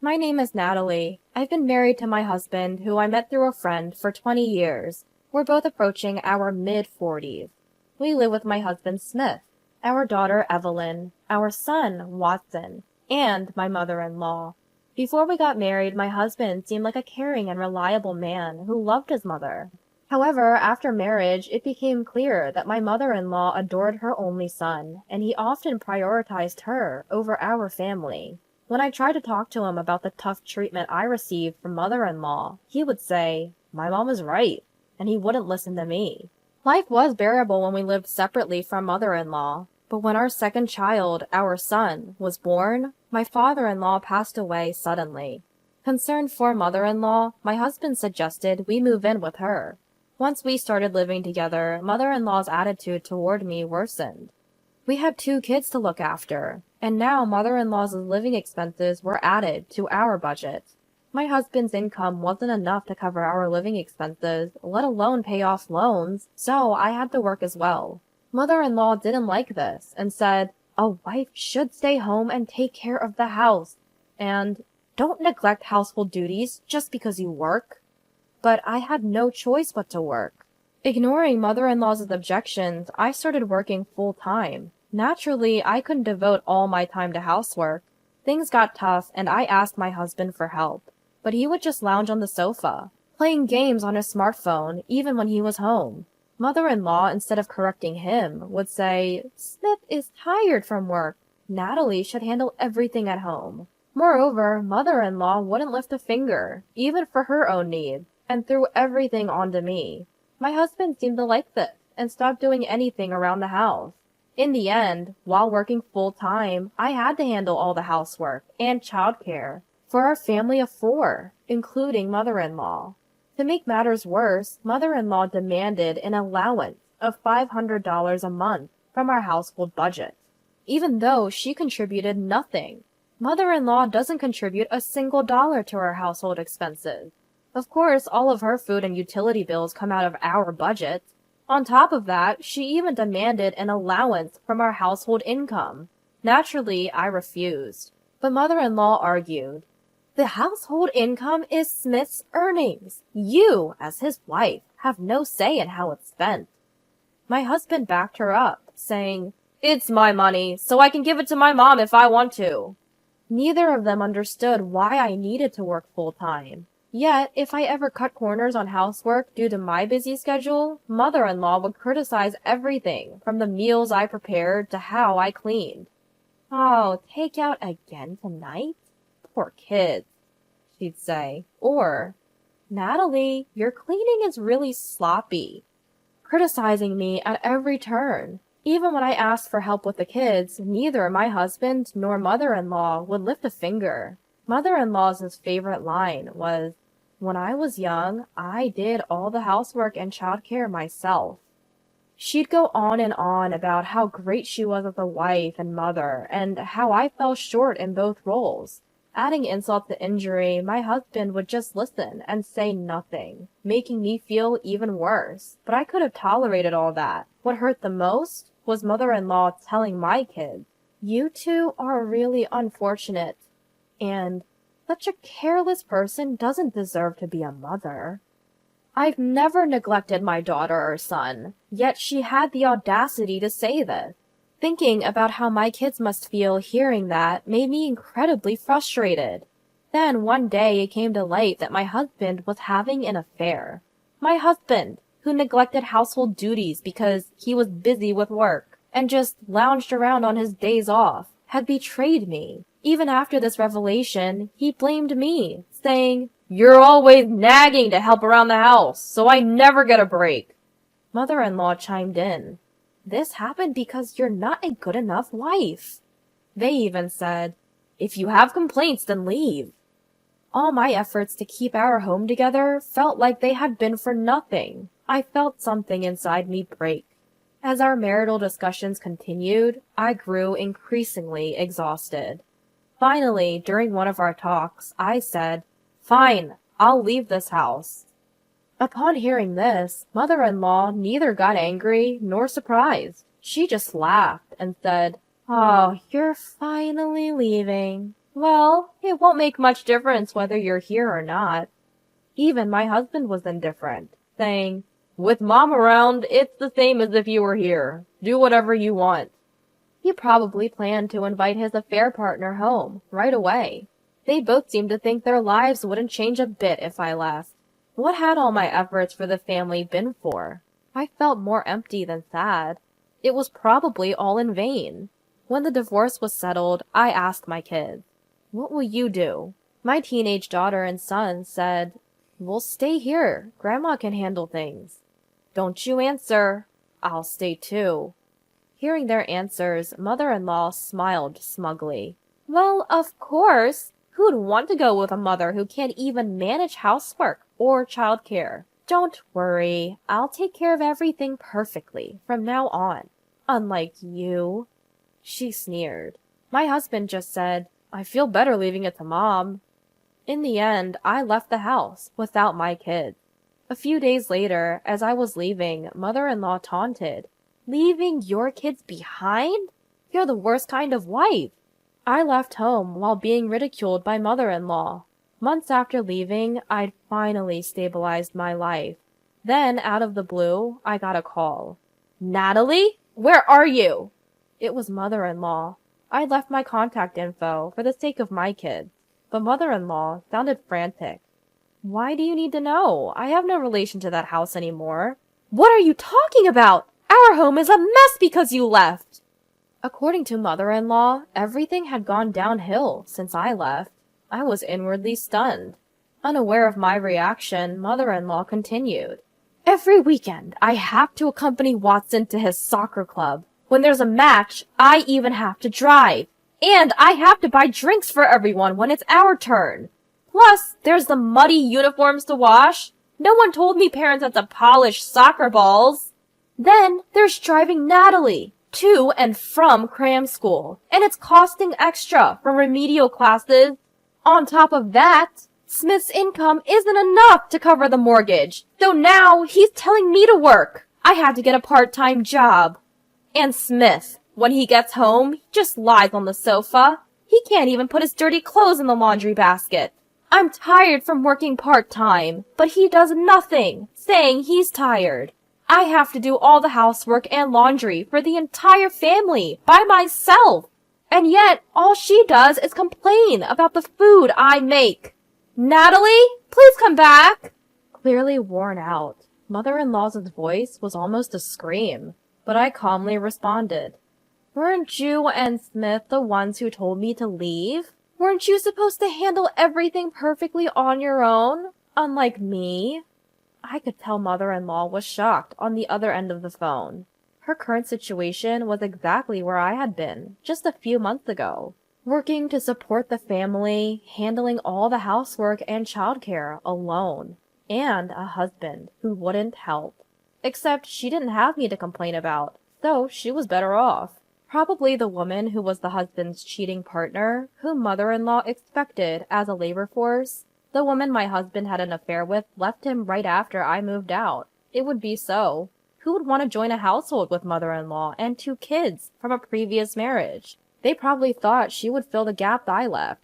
My name is Natalie. I've been married to my husband, who I met through a friend, for 20 years. We're both approaching our mid-40s. We live with my husband, Smith, our daughter, Evelyn, our son, Watson, and my mother-in-law. Before we got married, my husband seemed like a caring and reliable man who loved his mother. However, after marriage, it became clear that my mother-in-law adored her only son, and he often prioritized her over our family. When I tried to talk to him about the tough treatment I received from mother-in-law, he would say, "My mom is right," and he wouldn't listen to me. Life was bearable when we lived separately from mother-in-law, but when our second child, our son, was born, my father-in-law passed away suddenly. Concerned for mother-in-law, my husband suggested we move in with her. Once we started living together, mother-in-law's attitude toward me worsened. We had 2 kids to look after, and now mother-in-law's living expenses were added to our budget. My husband's income wasn't enough to cover our living expenses, let alone pay off loans, so I had to work as well. Mother-in-law didn't like this and said, "A wife should stay home and take care of the house," and "don't neglect household duties just because you work." But I had no choice but to work. Ignoring mother-in-law's objections, I started working full-time. Naturally, I couldn't devote all my time to housework. Things got tough, and I asked my husband for help. But he would just lounge on the sofa, playing games on his smartphone, even when he was home. Mother-in-law, instead of correcting him, would say, "Smith is tired from work. Natalie should handle everything at home." Moreover, mother-in-law wouldn't lift a finger, even for her own needs, and threw everything onto me. My husband seemed to like this, and stopped doing anything around the house. In the end, while working full-time, I had to handle all the housework and childcare for our family of 4, including mother-in-law. To make matters worse, mother-in-law demanded an allowance of $500 a month from our household budget, even though she contributed nothing. Mother-in-law doesn't contribute a single dollar to our household expenses. Of course, all of her food and utility bills come out of our budget. On top of that, she even demanded an allowance from our household income. Naturally, I refused. But mother-in-law argued, "The household income is Smith's earnings. You, as his wife, have no say in how it's spent." My husband backed her up, saying, "It's my money, so I can give it to my mom if I want to." Neither of them understood why I needed to work full-time. Yet, if I ever cut corners on housework due to my busy schedule, mother-in-law would criticize everything, from the meals I prepared to how I cleaned. "Oh, take out again tonight? Poor kids," she'd say. Or, "Natalie, your cleaning is really sloppy," criticizing me at every turn. Even when I asked for help with the kids, neither my husband nor mother-in-law would lift a finger. Mother-in-law's favorite line was, "When I was young, I did all the housework and childcare myself." She'd go on and on about how great she was as a wife and mother, and how I fell short in both roles. Adding insult to injury, my husband would just listen and say nothing, making me feel even worse. But I could have tolerated all that. What hurt the most was mother-in-law telling my kids, "You two are really unfortunate," and "such a careless person doesn't deserve to be a mother." I've never neglected my daughter or son, yet she had the audacity to say this. Thinking about how my kids must feel hearing that made me incredibly frustrated. Then one day it came to light that my husband was having an affair. My husband, who neglected household duties because he was busy with work and just lounged around on his days off, had betrayed me. Even after this revelation, he blamed me, saying, "You're always nagging to help around the house, so I never get a break." Mother-in-law chimed in, "This happened because you're not a good enough wife." They even said, "If you have complaints, then leave." All my efforts to keep our home together felt like they had been for nothing. I felt something inside me break. As our marital discussions continued, I grew increasingly exhausted. Finally, during one of our talks, I said, "Fine, I'll leave this house." Upon hearing this, mother-in-law neither got angry nor surprised. She just laughed and said, "Oh, you're finally leaving. Well, it won't make much difference whether you're here or not. Even my husband was indifferent, saying, "With Mom around, it's the same as if you were here. Do whatever you want." He probably planned to invite his affair partner home right away. They both seemed to think their lives wouldn't change a bit if I left. What had all my efforts for the family been for? I felt more empty than sad. It was probably all in vain. When the divorce was settled, I asked my kids, "What will you do?" My teenage daughter and son said, "We'll stay here. Grandma can handle things." "Don't you answer." "I'll stay too." Hearing their answers, mother-in-law smiled smugly. "Well, of course. Who'd want to go with a mother who can't even manage housework or childcare? Don't worry. I'll take care of everything perfectly from now on. Unlike you." She sneered. My husband just said, "I feel better leaving it to Mom." In the end, I left the house without my kids. A few days later, as I was leaving, mother-in-law taunted, "Leaving your kids behind? You're the worst kind of wife." I left home while being ridiculed by mother-in-law. Months after leaving, I'd finally stabilized my life. Then, out of the blue, I got a call. "Natalie? Where are you?" It was mother-in-law. I left my contact info for the sake of my kids, but mother-in-law sounded frantic. "Why do you need to know? I have no relation to that house anymore." "What are you talking about? Our home is a mess because you left." According to mother-in-law, everything had gone downhill since I left. I was inwardly stunned. Unaware of my reaction, mother-in-law continued. "Every weekend, I have to accompany Watson to his soccer club. When there's a match, I even have to drive. And I have to buy drinks for everyone when it's our turn. Plus, there's the muddy uniforms to wash. No one told me parents had to polish soccer balls. Then there's driving Natalie to and from cram school, and it's costing extra from remedial classes. On top of that, Smith's income isn't enough to cover the mortgage, so now he's telling me to work. I have to get a part-time job. And Smith, when he gets home, he just lies on the sofa. He can't even put his dirty clothes in the laundry basket. I'm tired from working part-time, but he does nothing, saying he's tired. I have to do all the housework and laundry for the entire family by myself. And yet, all she does is complain about the food I make. Natalie, please come back." Clearly worn out, mother-in-law's voice was almost a scream, but I calmly responded. "Weren't you and Smith the ones who told me to leave? Weren't you supposed to handle everything perfectly on your own, unlike me?" I could tell mother-in-law was shocked on the other end of the phone. Her current situation was exactly where I had been just a few months ago, working to support the family, handling all the housework and childcare alone, and a husband who wouldn't help. Except she didn't have me to complain about, so she was better off. Probably the woman who was the husband's cheating partner, whom mother-in-law expected as a labor force. The woman my husband had an affair with left him right after I moved out. It would be so. Who would want to join a household with mother-in-law and 2 kids from a previous marriage? They probably thought she would fill the gap I left.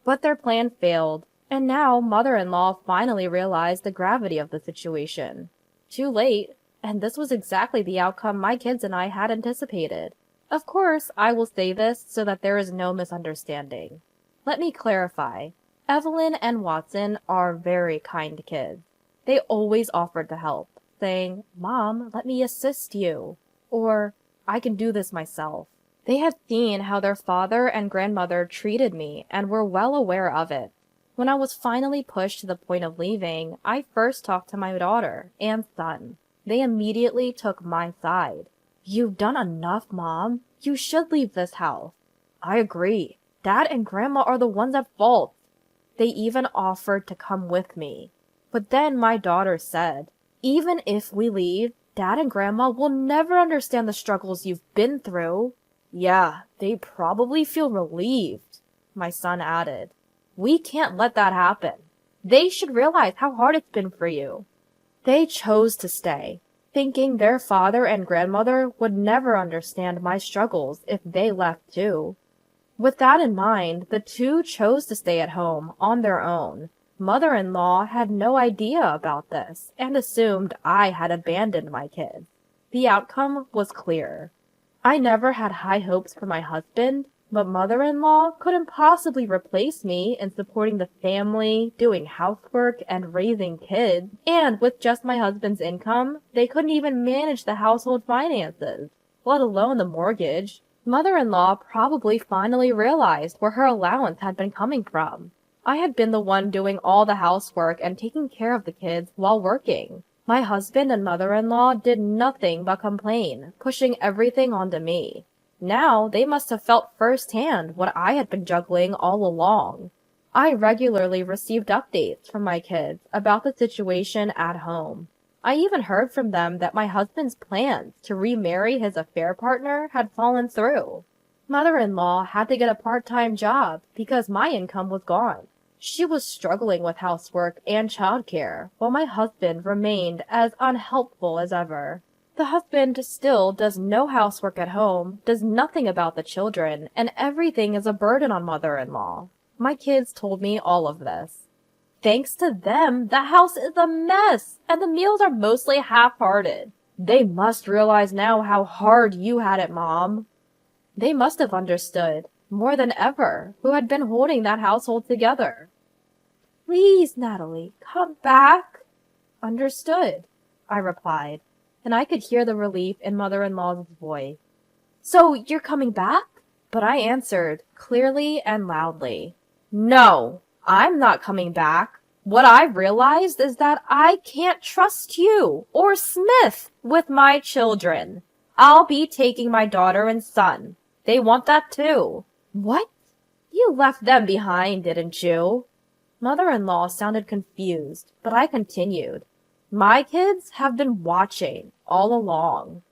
But their plan failed, and now mother-in-law finally realized the gravity of the situation. Too late, and this was exactly the outcome my kids and I had anticipated. Of course, I will say this so that there is no misunderstanding. Let me clarify. Evelyn and Watson are very kind kids. They always offered to help, saying, "Mom, let me assist you," or "I can do this myself." They had seen how their father and grandmother treated me and were well aware of it. When I was finally pushed to the point of leaving, I first talked to my daughter and son. They immediately took my side. "You've done enough, Mom. You should leave this house." "I agree. Dad and Grandma are the ones at fault." They even offered to come with me. But then my daughter said, "Even if we leave, Dad and Grandma will never understand the struggles you've been through." "Yeah, they probably feel relieved," my son added. "We can't let that happen. They should realize how hard it's been for you." They chose to stay, thinking their father and grandmother would never understand my struggles if they left too. With that in mind, the two chose to stay at home on their own. Mother-in-law had no idea about this and assumed I had abandoned my kids. The outcome was clear. I never had high hopes for my husband, but mother-in-law couldn't possibly replace me in supporting the family, doing housework, and raising kids. And with just my husband's income, they couldn't even manage the household finances, let alone the mortgage. Mother-in-law probably finally realized where her allowance had been coming from. I had been the one doing all the housework and taking care of the kids while working. My husband and mother-in-law did nothing but complain, pushing everything onto me. Now they must have felt firsthand what I had been juggling all along. I regularly received updates from my kids about the situation at home. I even heard from them that my husband's plans to remarry his affair partner had fallen through. Mother-in-law had to get a part-time job because my income was gone. She was struggling with housework and childcare, while my husband remained as unhelpful as ever. The husband still does no housework at home, does nothing about the children, and everything is a burden on mother-in-law. My kids told me all of this. Thanks to them, the house is a mess, and the meals are mostly half-hearted. They must realize now how hard you had it, Mom. They must have understood, more than ever, who had been holding that household together. Please, Natalie, come back. Understood, I replied, and I could hear the relief in mother-in-law's voice. So you're coming back? But I answered, clearly and loudly, No, I'm not coming back. What I've realized is that I can't trust you or Smith with my children. I'll be taking my daughter and son. They want that too. What? You left them behind, didn't you? Mother-in-law sounded confused, but I continued. My kids have been watching all along.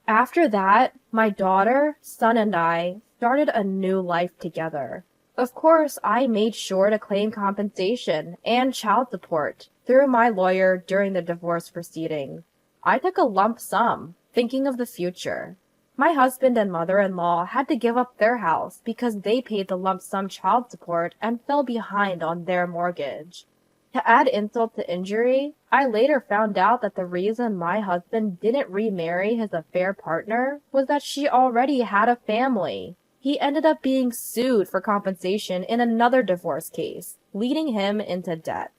After that, my daughter, son, and I started a new life together. Of course, I made sure to claim compensation and child support through my lawyer during the divorce proceedings. I took a lump sum, thinking of the future. My husband and mother-in-law had to give up their house because they paid the lump sum child support and fell behind on their mortgage. To add insult to injury, I later found out that the reason my husband didn't remarry his affair partner was that she already had a family. He ended up being sued for compensation in another divorce case, leading him into debt.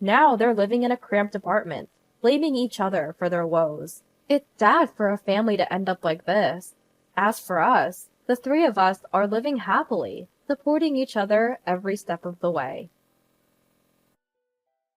Now they're living in a cramped apartment, blaming each other for their woes. It's sad for a family to end up like this. As for us, the three of us are living happily, supporting each other every step of the way.